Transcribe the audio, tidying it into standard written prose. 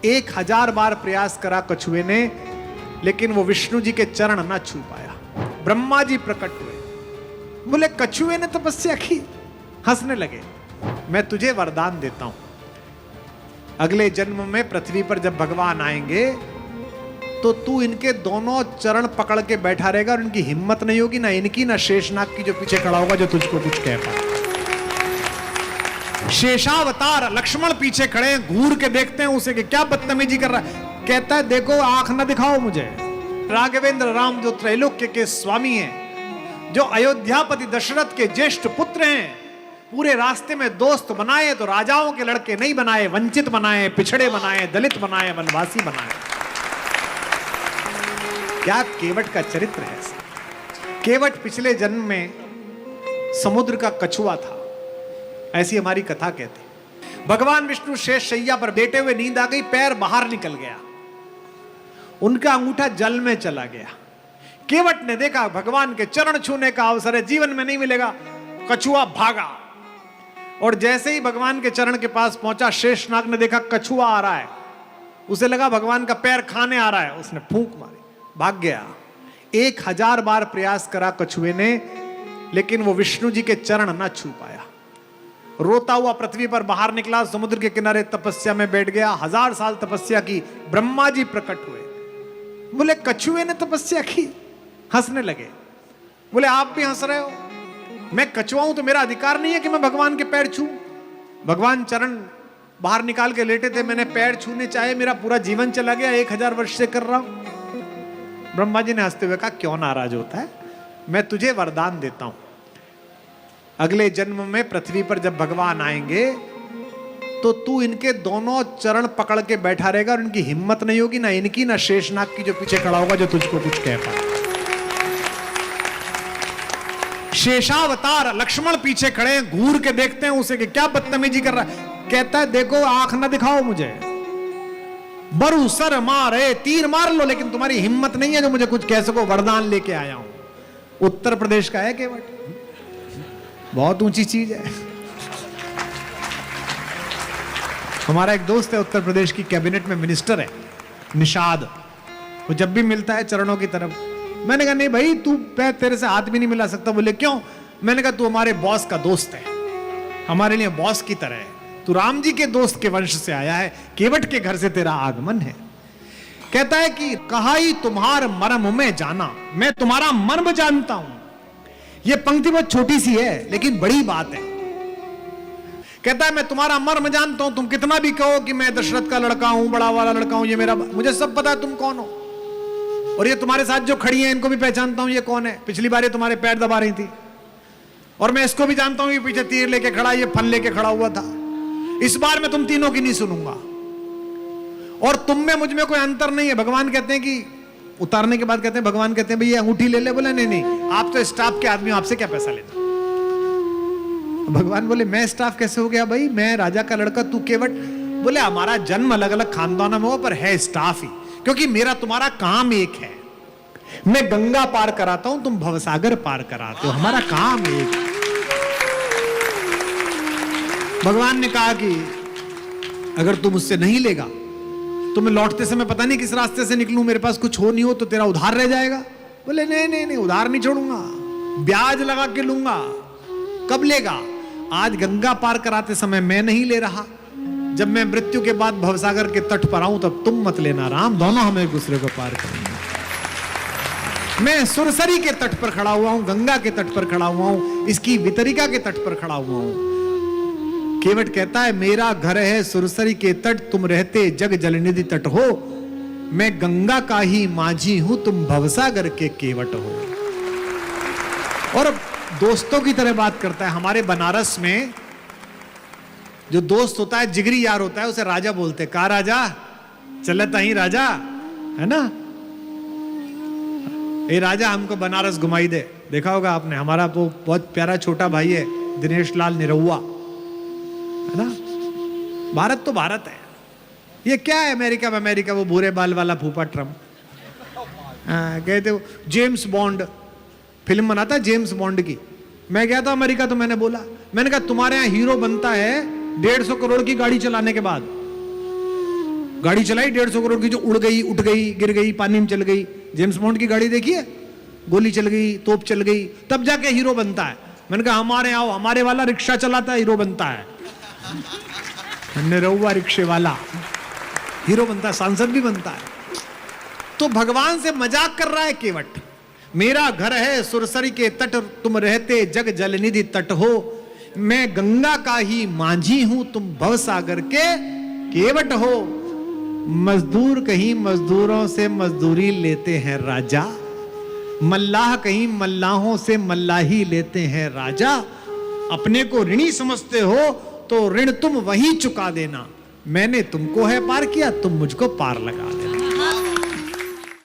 1000 बार प्रयास करा कछुए ने, लेकिन वो विष्णु जी के चरण ना छू पाया। ब्रह्मा जी प्रकट हुए, बोले कछुए ने तपस्या की। हंसने लगे, मैं तुझे वरदान देता हूं, अगले जन्म में पृथ्वी पर जब भगवान आएंगे तो तू इनके दोनों चरण पकड़ के बैठा रहेगा और इनकी हिम्मत नहीं होगी, ना इनकी ना शेषनाग की जो पीछे खड़ा होगा, जो तुझको कुछ कह पाए। शेषावतार लक्ष्मण पीछे खड़े हैं, घूर के देखते हैं उसे कि क्या बदतमीजी कर रहा है। कहता है देखो आंख ना दिखाओ मुझे। राघवेंद्र राम जो त्रैलोक्य के स्वामी हैं, जो अयोध्यापति दशरथ के ज्येष्ठ पुत्र हैं, पूरे रास्ते में दोस्त बनाए तो राजाओं के लड़के नहीं बनाए, वंचित बनाए, पिछड़े बनाए, दलित बनाए, वनवासी बनाए। क्या केवट का चरित्र है। केवट पिछले जन्म में समुद्र का कछुआ था, ऐसी हमारी कथा कहती। भगवान विष्णु शेष शैया पर लेटे हुए नींद आ गई, पैर बाहर निकल गया, उनका अंगूठा जल में चला गया। केवट ने देखा भगवान के चरण छूने का अवसर है, जीवन में नहीं मिलेगा। कछुआ भागा और जैसे ही भगवान के चरण के पास पहुंचा, शेषनाग ने देखा कछुआ आ रहा है, उसे लगा भगवान का पैर खाने आ रहा है, उसने फूंक मारी, भाग गया। 1000 बार प्रयास करा कछुए ने, लेकिन वो विष्णु जी के चरण ना छू पाया। रोता हुआ पृथ्वी पर बाहर निकला, समुद्र के किनारे तपस्या में बैठ गया। 1000 साल तपस्या की। ब्रह्मा जी प्रकट हुए, बोले कछुए ने तपस्या की। हंसने लगे, बोले आप भी हंस रहे हो, मैं कछुआ हूं तो मेरा अधिकार नहीं है कि मैं भगवान के पैर छू। भगवान चरण बाहर निकाल के लेटे थे, मैंने पैर छूने चाहे, मेरा पूरा जीवन चला गया, 1000 वर्ष से कर रहा हूं। ब्रह्मा जी ने हंसते हुए कहा क्यों नाराज होता है, मैं तुझे वरदान देता हूं, अगले जन्म में पृथ्वी पर जब भगवान आएंगे तो तू इनके दोनों चरण पकड़ के बैठा रहेगा और इनकी हिम्मत नहीं होगी, ना इनकी ना शेषनाग की जो पीछे खड़ा होगा, जो तुझको कुछ कह पाए। शेषावतार लक्ष्मण पीछे खड़े हैं, घूर के देखते हैं उसे कि क्या बदतमीजी कर रहा है। कहता है देखो आंख ना दिखाओ मुझे, बरु सर मारे, तीर मार लो, लेकिन तुम्हारी हिम्मत नहीं है जो मुझे कुछ कह सको। वरदान लेके आया हूं। उत्तर प्रदेश का है केवट, बहुत ऊंची चीज है। हमारा एक दोस्त है उत्तर प्रदेश की कैबिनेट में मिनिस्टर है, निषाद। वो जब भी मिलता है चरणों की तरफ, मैंने कहा नहीं भाई तू तेरे से हाथ भी नहीं मिला सकता। बोले क्यों? मैंने कहा तू हमारे बॉस का दोस्त है, हमारे लिए बॉस की तरह है, तू राम जी के दोस्त के वंश से आया है, केवट के घर से तेरा आगमन है। कहता है कि कहा ही तुम्हार मर्म में जाना, मैं तुम्हारा मर्म जानता हूं। यह पंक्ति बहुत छोटी सी है लेकिन बड़ी बात है। कहता है मैं तुम्हारा मर्म जानता हूं, तुम कितना भी कहो कि मैं दशरथ का लड़का हूं, बड़ा वाला लड़का हूं, ये मेरा, मुझे सब पता है तुम कौन हो। और ये तुम्हारे साथ जो खड़ी हैं इनको भी पहचानता हूं, ये कौन है। पिछली बार ये तुम्हारे पैर दबा रही थी, और मैं इसको भी जानता हूं, ये पीछे तीर लेके खड़ा, ये फन लेके खड़ा हुआ था। इस बार मैं तुम तीनों की नहीं सुनूंगा, और तुम में मुझ में कोई अंतर नहीं है। भगवान कहते हैं कि उतारने के बाद कहते हैं, भगवान कहते हैं भाई ये अंगूठी ले ले। बोले नहीं नहीं, आप तो स्टाफ के आदमी हो, आपसे क्या पैसा लेना। भगवान बोले मैं स्टाफ कैसे हो गया भाई, मैं राजा का लड़का, तू केवट। बोले हमारा जन्म अलग अलग खानदानों में हो, पर है स्टाफ ही, क्योंकि मेरा तुम्हारा काम एक है। मैं गंगा पार कराता हूं, तुम भवसागर पार कराते हो, हमारा काम एक। भगवान ने कहा कि अगर तू मुझसे नहीं लेगा तो मैं लौटते समय पता नहीं किस रास्ते से निकलूं, मेरे पास कुछ हो नहीं हो तो तेरा उधार रह जाएगा। बोले नहीं नहीं नहीं, उधार नहीं छोड़ूंगा, ब्याज लगा के लूंगा। कब लेगा? आज गंगा पार कराते समय मैं नहीं ले रहा, जब मैं मृत्यु के बाद भवसागर के तट पर आऊं तब तुम मत लेना राम, दोनों हम एक दूसरे को पार करेंगे। मैं सुरसरी के तट पर खड़ा हुआ हूं, गंगा के तट पर खड़ा हुआ हूं, इसकी वितरिका के तट पर खड़ा हुआ हूं। केवट कहता है मेरा घर है सुरसरी के तट, तुम रहते जग जलनिधि तट हो। मैं गंगा का ही माझी हूं, तुम भवसागर के केवट हो। और दोस्तों की तरह बात करता है। हमारे बनारस में जो दोस्त होता है, जिगरी यार होता है, उसे राजा बोलते हैं। का राजा चलता ही राजा, है ना। ये राजा हमको बनारस घुमाई दे। देखा होगा आपने, हमारा वो बहुत प्यारा छोटा भाई है दिनेश लाल निरहुआ, है ना। भारत तो भारत है, ये क्या है अमेरिका में, अमेरिका वो भूरे बाल वाला फूफा ट्रम्प। कहते हो जेम्स बॉन्ड फिल्म बनाता है, जेम्स बॉन्ड की। मैं गया था अमेरिका तो मैंने बोला, मैंने कहा तुम्हारे यहाँ हीरो बनता है 150 करोड़ की गाड़ी चलाने के बाद। गाड़ी चलाई 150 करोड़ की, जो उड़ गई, उठ गई, गिर गई, पानी में चल गई। जेम्स बॉन्ड की गाड़ी देखी है? गोली चल गई, तोप चल गई, तब जाके हीरो बनता है। मैंने कहा हमारे आओ, हमारे वाला रिक्शा चलाता है, हीरो बनता है। निरहुआ रिक्शे वाला हीरो बनता है, सांसद भी बनता है। तो भगवान से मजाक कर रहा है केवट। मेरा घर है सुरसरी के तट, तुम रहते जग जलनिधि तट हो। मैं गंगा का ही मांझी हूं, तुम भवसागर के केवट हो। मजदूर कहीं मजदूरों से मजदूरी लेते हैं राजा, मल्लाह कहीं मल्लाहों से मल्लाही लेते हैं राजा। अपने को ऋणी समझते हो तो ऋण तुम वही चुका देना। मैंने तुमको है पार किया, तुम मुझको पार लगा दे।